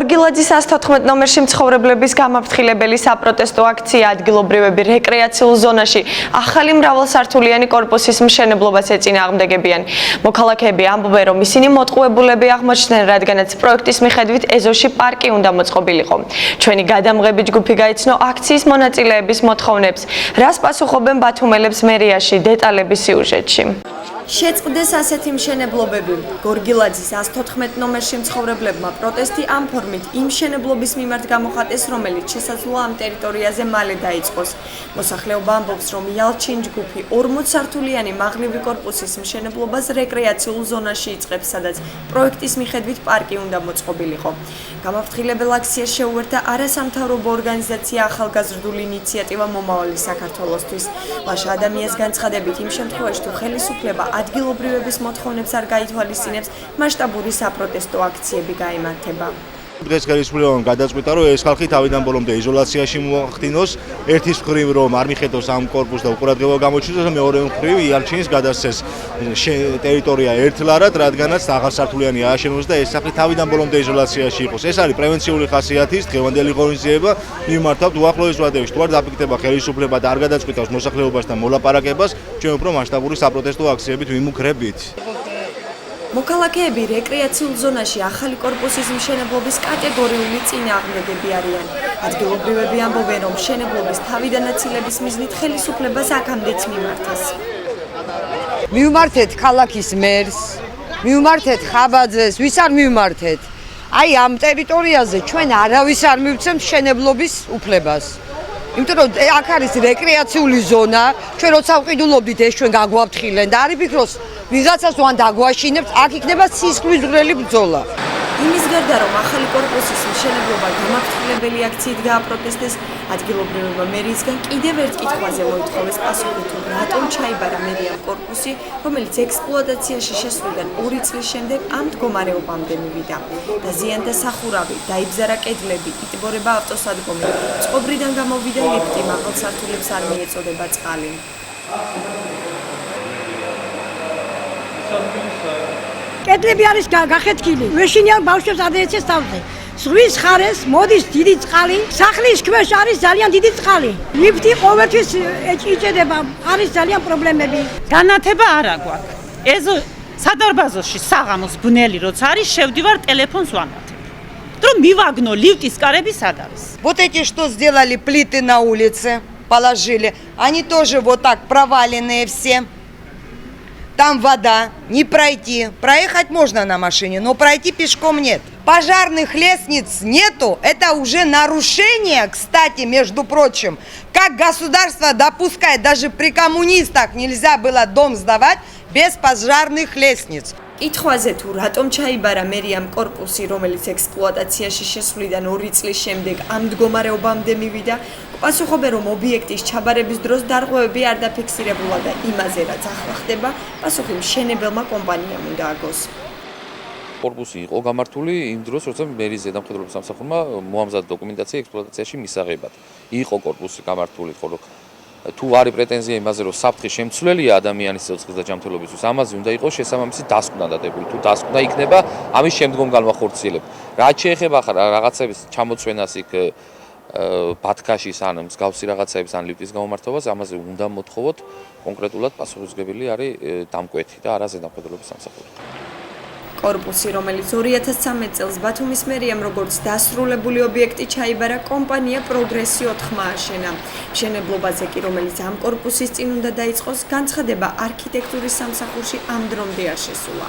გორგილაძის 114 ნომერში მცხოვრებლების გამაფრთხილებელი საპროტესტო აქცია ადგილობრივები რეკრეაციულ ზონაში ახალი მრავალსართულიანი კორპუსის მშენებლობას ეწინააღმდეგებიან. მოქალაქეები ამბობენ, რომ ისინი მოტყუებულები აღმოჩნდნენ, რადგანაც პროექტის მიხედვით ეზოში პარკი უნდა მოწყობილიყო. ჩვენი გადამღები ჯგუფი გაიცნო აქციის მონაწილეების მოთხოვნებს. რას პასუხობენ ბათუმელებს მერიაში, დეტალები სიუჟეტში. შეწყდეს ასეთი მშენებლობები. გორგილაძის 114 ნომერში მცხოვრებლებმა პროტესტი ამ ფორმით იმ მშენებლობის მიმართ გამოხატეს, რომელიც შესაძლოა ამ ტერიტორიაზე მალე დაიწყოს. მოსახლეობა ამბობს, რომ იალჩინ ჯგუფი 40 სართულიანი მაღლივი კორპუსის მშენებლობას რეკრეაციულ ზონაში იწყებს, სადაც პროექტის მიხედვით პარკი უნდა მოწყობილიყო. გამაფრთხილებელ აქციას შეუერთდა არასამთავრობო ორგანიზაცია ახალგაზრდული ინიციატივა მომავალი საქართველოსთვის. ლაშა ადამიანის განცხადებით, იმ შემთხვევაში თუ ხელისუფლება ადგილობრივების მოთხოვნებს არ გაითვალისწინებს, მასშტაბური საპროტესტო აქციები გაიმართება. დღეს ხელისუფლებამ გადაწყვიტა, რომ ეს ხალხი თავიდან ბოლომდე იზოლაციაში მოახდინოს. ერთის მხრივ რომ არ მიხედოს ამ კორპუსს და უყურადღება გამოჩნდეს, მეორე მხრივ იალჩინის გადასცეს ტერიტორია ერთლარად, რადგანაც აღარსართულიანი ააშენოს და ეს სახლი თავიდან ბოლომდე იზოლაციაში იყოს. ეს არის პრევენციული ხასიათის დღევანდელი ღონისძიება. მიმართავთ უახლოეს ვადებში, თუ არ დაფიქრდება ხელისუფლება და არ გადაწყვიტავს მოსახლეობასთან მოლაპარაკებას, ჩვენ უფრო მასშტაბური საპროტესტო აქციებით ვიმუქრებით. მოქალაქეები რეკრეაციულ ზონაში ახალი კორპუსის მშენებლობის კატეგორიული წინააღმდეგები არიან. ადგილობრივები ამბობენ, რომ მშენებლობის თავიდანაცილების მიზნით ხელისუფლებას აქამდეც მიმართეს. მივმართეთ ქალაქის მერს, მივმართეთ ხაბაძეს, ვის არ მივმართეთ. აი ამ ტერიტორიაზე ჩვენ არავის არ მივცემთ მშენებლობის უფლებას. იმიტომ რომ აქ არის რეკრეაციული ზონა, ჩვენ როცა ვყიდულობდით ეს ჩვენ გაგვაფრთხილენ და არ იფიქროს ვიღაცას ვან დაგვაშინებთ, აქ იქნება სისხლისმღვრელი ბრძოლა. იმის გარდა, რომ ახალი კორპუსის მშენებლობა გამაფრთხილებელი აქციით გააპროტესტეს, ადგილობრივებმა მერიისგან კიდევ ერთ კითხვაზე მოითხოვეს პასუხი, თუ რატომ ჩაიბარა მერიამ კორპუსი, რომელიც ექსპლუატაციაში შესვლიდან 2 წლის შემდეგ ამ მდგომარეობამდე მივიდა. დაზიანდა სახურავი, დაიბზარა კედლები, იტბორება ავტოსადგომი, წყობრიდან გამოვიდა ლიფტი, მაღალ სართულებს არ მიეწოდება წყალი. კედლები არის გახეთქილი. ვეშინია ბავშვებს ადეეცეს თავზე. ზღვის ხარეს მოდის დიდი წყალი, სახლის ქვეშ არის ძალიან დიდი წყალი. ლიფტი ყოველთვის იჭედება, არის ძალიან პრობლემები. განათება არ აქვს. ეზო სადარბაზოში საღამოს ბნელი როცა არის, შევდივარ ტელეფონს ვამართებ. Რომ მივაგნო ლიფტის კარები სად არის? Вот эти что сделали плиты на улице, положили. Они тоже вот так проваленные все. Там вода, не пройти. Проехать можно на машине, но пройти пешком нет. Пожарных лестниц нету. Это уже нарушение, кстати, между прочим. Как государство допускает, даже при коммунистах нельзя было дом сдавать без пожарных лестниц. კითხვაზე თუ რატომ ჩაიბარა მერიამ კორპუსი, რომელიც ექსპლუატაციაში შესვლიდან 2 წლის შემდეგ ამ მდგომარეობამდე მივიდა, პასუხობენ, რომ ობიექტის ჩაბარების დროს დარღვევები არ დაფიქსირებულა და იმაზე, რაც ახლა ხდება, პასუხი მშენებელმა კომპანიამ უნდა აგოს. კორპუსი იყო გამართული იმ დროს, როცა მერის ზედამხედველობის სამსახურმა მოამზადა დოკუმენტაცია ექსპლუატაციაში მისაღებად. იყო კორპუსი გამართული, ხოლო თუ არის პრეტენზია იმაზე, რომ საფრთხე შემცვლელია ადამიანის სიცოცხლის და ჯანმრთელობისთვის, ამაზე უნდა იყოს შესაბამისი დასკვნა დადებული. თუ დასკვნა იქნება, ამის შემდგომ განვახორციელებთ. რაც შეეხება ახლა რაღაცების ჩამოცვენას იქ ბათქაშის ან მსგავსი რაღაცების ან ლიფტის გამომართვებას, ამაზე უნდა მოთხოვოთ, კონკრეტულად პასუხისმგებელი არის დამკვეთი და არა ზედამხედველობის სამსახური. კორპუსი, რომელიც 2013 წელს ბათუმის მერიამ როგორც დასრულებული ობიექტი ჩაიბარა, კომპანია პროგრესი 4 ააშენა. მშენებლობაზე კი, რომელიც ამ კორპუსის წინ უნდა დაიწყოს, განცხადება არქიტექტურის სამსახურში ამ დრომდე არ შესულა.